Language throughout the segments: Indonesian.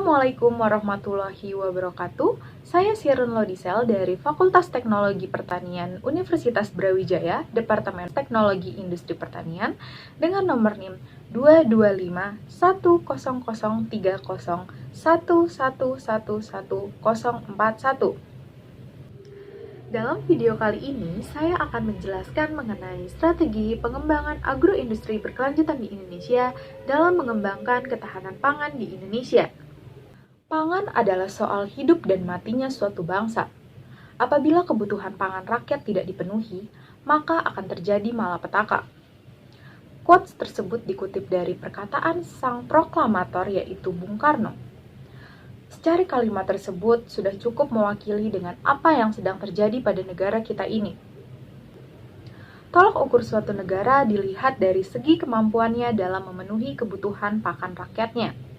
Assalamualaikum warahmatullahi wabarakatuh. Saya Sirun Lodisel dari Fakultas Teknologi Pertanian Universitas Brawijaya, Departemen Teknologi Industri Pertanian, dengan nomor NIM 225103011111141. Dalam video kali ini, saya akan menjelaskan mengenai strategi pengembangan agroindustri berkelanjutan di Indonesia dalam mengembangkan ketahanan pangan di Indonesia. Pangan adalah soal hidup dan matinya suatu bangsa. Apabila kebutuhan pangan rakyat tidak dipenuhi, maka akan terjadi malapetaka. Quotes tersebut dikutip dari perkataan sang proklamator yaitu Bung Karno. Secara kalimat tersebut sudah cukup mewakili dengan apa yang sedang terjadi pada negara kita ini. Tolak ukur suatu negara dilihat dari segi kemampuannya dalam memenuhi kebutuhan pakan rakyatnya.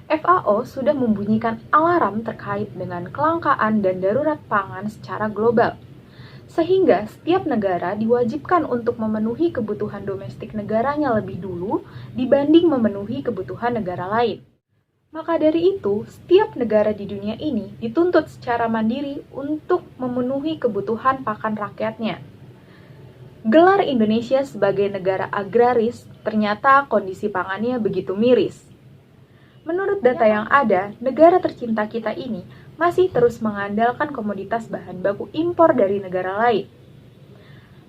FAO sudah membunyikan alarm terkait dengan kelangkaan dan darurat pangan secara global, sehingga setiap negara diwajibkan untuk memenuhi kebutuhan domestik negaranya lebih dulu dibanding memenuhi kebutuhan negara lain. Maka dari itu, setiap negara di dunia ini dituntut secara mandiri untuk memenuhi kebutuhan pakan rakyatnya. Gelar Indonesia sebagai negara agraris, ternyata kondisi pangannya begitu miris. Menurut data yang ada, negara tercinta kita ini masih terus mengandalkan komoditas bahan baku impor dari negara lain.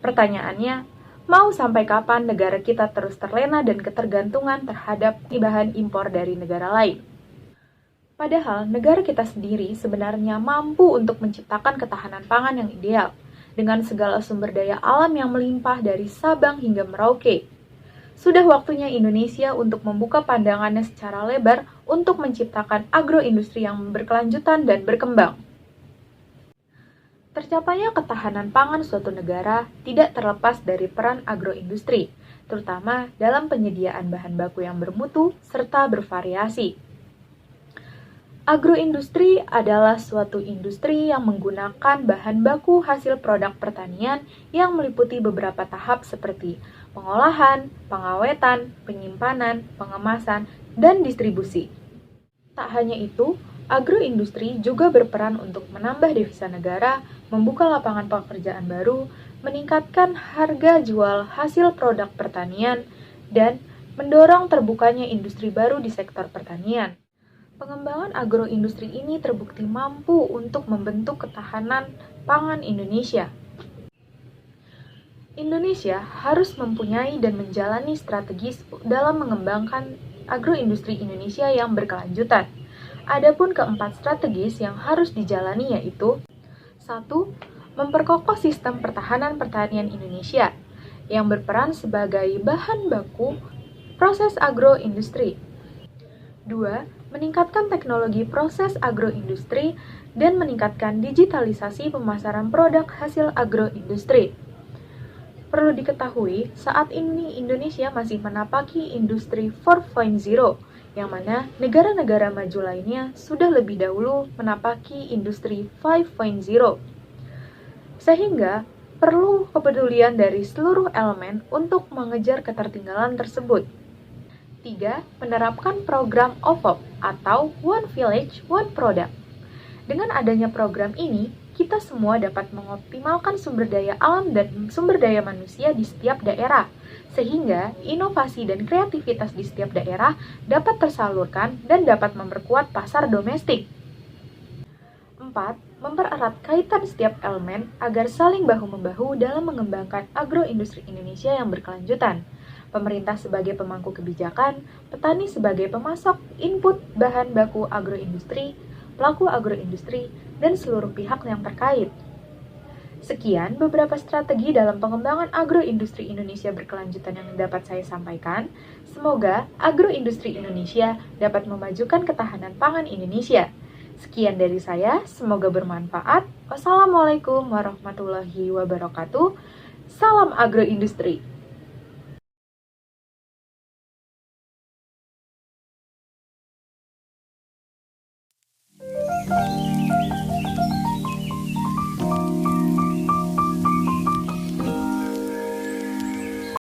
Pertanyaannya, mau sampai kapan negara kita terus terlena dan ketergantungan terhadap bahan impor dari negara lain? Padahal negara kita sendiri sebenarnya mampu untuk menciptakan ketahanan pangan yang ideal, dengan segala sumber daya alam yang melimpah dari Sabang hingga Merauke. Sudah waktunya Indonesia untuk membuka pandangannya secara lebar untuk menciptakan agroindustri yang berkelanjutan dan berkembang. Tercapainya ketahanan pangan suatu negara tidak terlepas dari peran agroindustri, terutama dalam penyediaan bahan baku yang bermutu serta bervariasi. Agroindustri adalah suatu industri yang menggunakan bahan baku hasil produk pertanian yang meliputi beberapa tahap seperti pengolahan, pengawetan, penyimpanan, pengemasan, dan distribusi. Tak hanya itu, agroindustri juga berperan untuk menambah devisa negara, membuka lapangan pekerjaan baru, meningkatkan harga jual hasil produk pertanian, dan mendorong terbukanya industri baru di sektor pertanian. Pengembangan agroindustri ini terbukti mampu untuk membentuk ketahanan pangan Indonesia. Indonesia harus mempunyai dan menjalani strategis dalam mengembangkan agroindustri Indonesia yang berkelanjutan. Adapun keempat strategis yang harus dijalani yaitu 1. Memperkokoh sistem pertahanan pertanian Indonesia yang berperan sebagai bahan baku proses agroindustri. 2. Meningkatkan teknologi proses agroindustri dan meningkatkan digitalisasi pemasaran produk hasil agroindustri. Perlu diketahui, saat ini Indonesia masih menapaki industri 4.0, yang mana negara-negara maju lainnya sudah lebih dahulu menapaki industri 5.0. Sehingga, perlu kepedulian dari seluruh elemen untuk mengejar ketertinggalan tersebut. 3. Menerapkan program OVOP atau One Village, One Product. Dengan adanya program ini, kita semua dapat mengoptimalkan sumber daya alam dan sumber daya manusia di setiap daerah, sehingga inovasi dan kreativitas di setiap daerah dapat tersalurkan dan dapat memperkuat pasar domestik. 4. Mempererat kaitan setiap elemen agar saling bahu-membahu dalam mengembangkan agroindustri Indonesia yang berkelanjutan. Pemerintah sebagai pemangku kebijakan, petani sebagai pemasok input bahan baku agroindustri, pelaku agroindustri, dan seluruh pihak yang terkait. Sekian beberapa strategi dalam pengembangan agroindustri Indonesia berkelanjutan yang dapat saya sampaikan. Semoga agroindustri Indonesia dapat memajukan ketahanan pangan Indonesia. Sekian dari saya, semoga bermanfaat. Wassalamualaikum warahmatullahi wabarakatuh. Salam agroindustri.